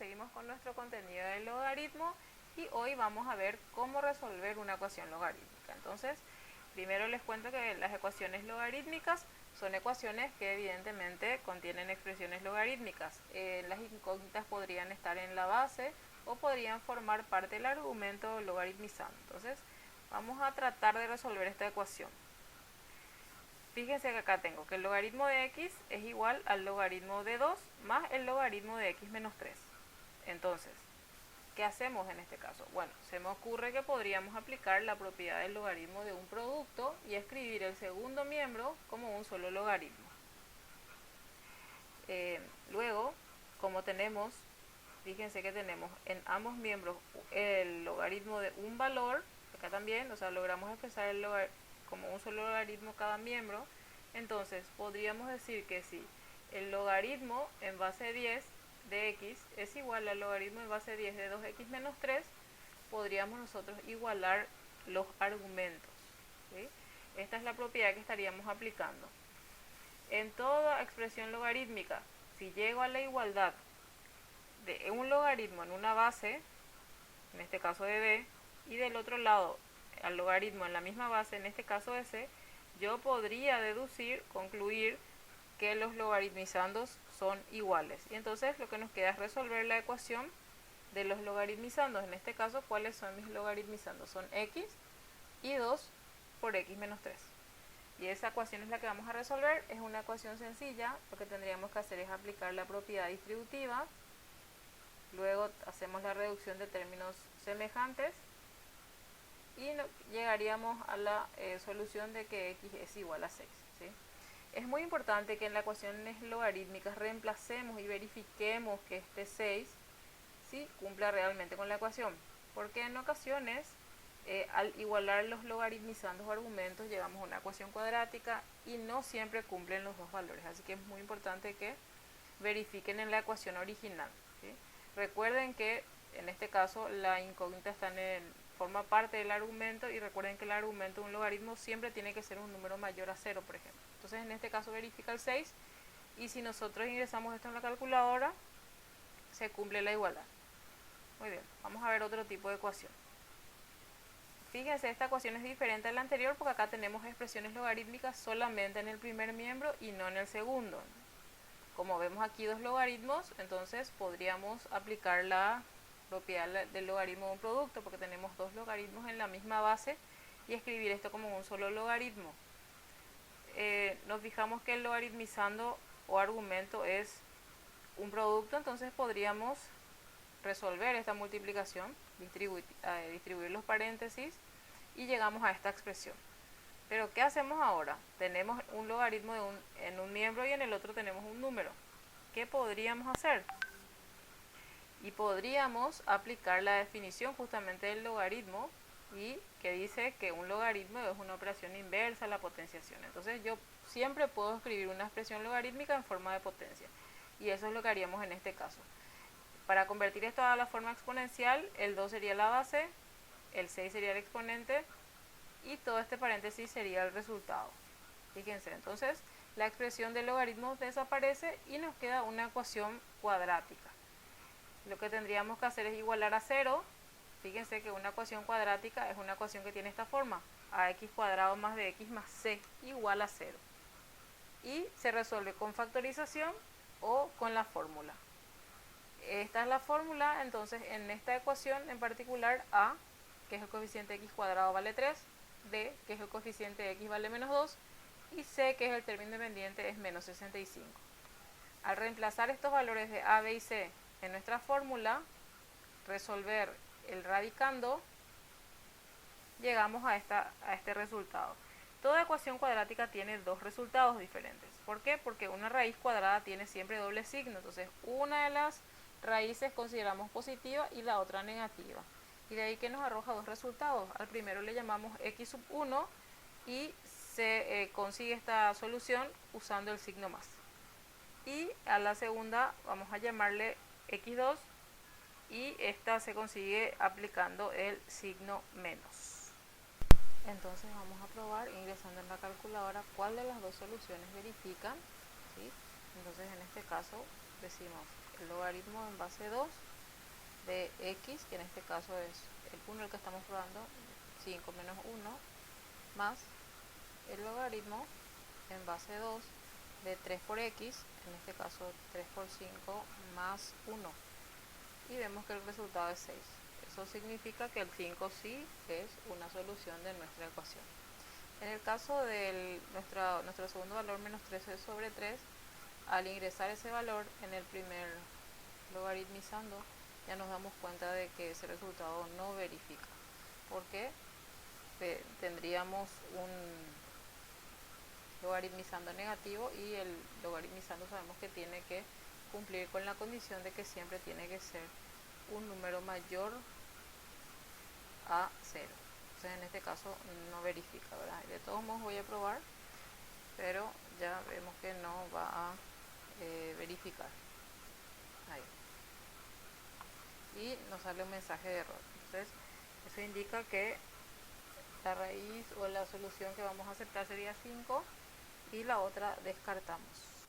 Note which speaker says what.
Speaker 1: seguimos con nuestro contenido del logaritmo y hoy vamos a ver cómo resolver una ecuación logarítmica. Entonces, primero les cuento que las ecuaciones logarítmicas son ecuaciones que evidentemente contienen expresiones logarítmicas. Las incógnitas podrían estar en la base o podrían formar parte del argumento logaritmizando. Entonces, vamos a tratar de resolver esta ecuación. Fíjense que acá tengo que el logaritmo de x es igual al logaritmo de 2 más el logaritmo de x menos 3. Entonces, ¿qué hacemos en este caso? Bueno, se me ocurre que podríamos aplicar la propiedad del logaritmo de un producto y escribir el segundo miembro como un solo logaritmo. Luego, como tenemos, fíjense que tenemos en ambos miembros el logaritmo de un valor, acá también, o sea, logramos expresar el como un solo logaritmo cada miembro. Entonces podríamos decir que si el logaritmo en base 10 de x es igual al logaritmo en base 10 de 2x menos 3, podríamos nosotros igualar los argumentos, ¿sí? Esta es la propiedad que estaríamos aplicando. En toda expresión logarítmica, si llego a la igualdad de un logaritmo en una base, en este caso de b, y del otro lado al logaritmo en la misma base, en este caso de c, yo podría deducir, concluir que los logaritmizandos son iguales. Y entonces lo que nos queda es resolver la ecuación de los logaritmizandos. En este caso, ¿cuáles son mis logaritmizandos? Son x y 2 por x menos 3. Y esa ecuación es la que vamos a resolver. Es una ecuación sencilla. Lo que tendríamos que hacer es aplicar la propiedad distributiva. Luego hacemos la reducción de términos semejantes y llegaríamos a la solución de que x es igual a 6, ¿sí? Es muy importante que en las ecuaciones logarítmicas reemplacemos y verifiquemos que este 6 ¿sí? cumpla realmente con la ecuación, porque en ocasiones al igualar los logaritmizandos o argumentos llegamos a una ecuación cuadrática y no siempre cumplen los dos valores, así que es muy importante que verifiquen en la ecuación original, ¿sí? Recuerden que en este caso la incógnita forma parte del argumento y recuerden que el argumento de un logaritmo siempre tiene que ser un número mayor a 0, por ejemplo. Entonces en este caso verifica el 6 y si nosotros ingresamos esto en la calculadora se cumple la igualdad. Muy bien, vamos a ver otro tipo de ecuación. Fíjense, esta ecuación es diferente a la anterior porque acá tenemos expresiones logarítmicas solamente en el primer miembro y no en el segundo. Como vemos aquí dos logaritmos, entonces podríamos aplicar la propiedad del logaritmo de un producto porque tenemos dos logaritmos en la misma base y escribir esto como un solo logaritmo. Nos fijamos que el logaritmizando o argumento es un producto, entonces podríamos resolver esta multiplicación, distribuir los paréntesis y llegamos a esta expresión. Pero ¿qué hacemos ahora? Tenemos un logaritmo en un miembro y en el otro tenemos un número. ¿Qué podríamos hacer? Y podríamos aplicar la definición justamente del logaritmo y que dice que un logaritmo es una operación inversa a la potenciación. Entonces yo siempre puedo escribir una expresión logarítmica en forma de potencia y eso es lo que haríamos en este caso. Para convertir esto a la forma exponencial, el 2 sería la base, el 6 sería el exponente y todo este paréntesis sería el resultado. Fíjense, entonces la expresión del logaritmo desaparece y nos queda una ecuación cuadrática. Lo que tendríamos que hacer es igualar a 0. Fíjense que una ecuación cuadrática es una ecuación que tiene esta forma: ax cuadrado más bx más c igual a 0. Y se resuelve con factorización o con la fórmula. Esta es la fórmula, entonces en esta ecuación en particular a, que es el coeficiente x cuadrado, vale 3, b, que es el coeficiente de x, vale menos 2, y c, que es el término independiente, es menos 65. Al reemplazar estos valores de a, b y c en nuestra fórmula, resolver el radicando, llegamos a este resultado. Toda ecuación cuadrática tiene dos resultados diferentes. ¿Por qué? Porque una raíz cuadrada tiene siempre doble signo, entonces una de las raíces consideramos positiva y la otra negativa. Y de ahí que nos arroja dos resultados. Al primero le llamamos x sub 1 y se consigue esta solución usando el signo más. Y a la segunda vamos a llamarle x2 y esta se consigue aplicando el signo menos. Entonces vamos a probar ingresando en la calculadora cuál de las dos soluciones verifican, ¿sí? Entonces en este caso decimos el logaritmo en base 2 de x, que en este caso es el 1 el que estamos probando, 5 menos 1, más el logaritmo en base 2 de 3 por x, en este caso 3 por 5 más 1. Y vemos que el resultado es 6. Eso significa que el 5 sí es una solución de nuestra ecuación. En el caso de nuestro segundo valor, menos 13 sobre 3, al ingresar ese valor en el primer logaritmizando, ya nos damos cuenta de que ese resultado no verifica. Porque tendríamos un logaritmizando negativo, y el logaritmizando sabemos que tiene que cumplir con la condición de que siempre tiene que ser un número mayor a 0. Entonces en este caso no verifica, ¿verdad? De todos modos voy a probar, pero ya vemos que no va a verificar. Ahí. Y nos sale un mensaje de error. Entonces eso indica que la raíz o la solución que vamos a aceptar sería 5 y la otra descartamos.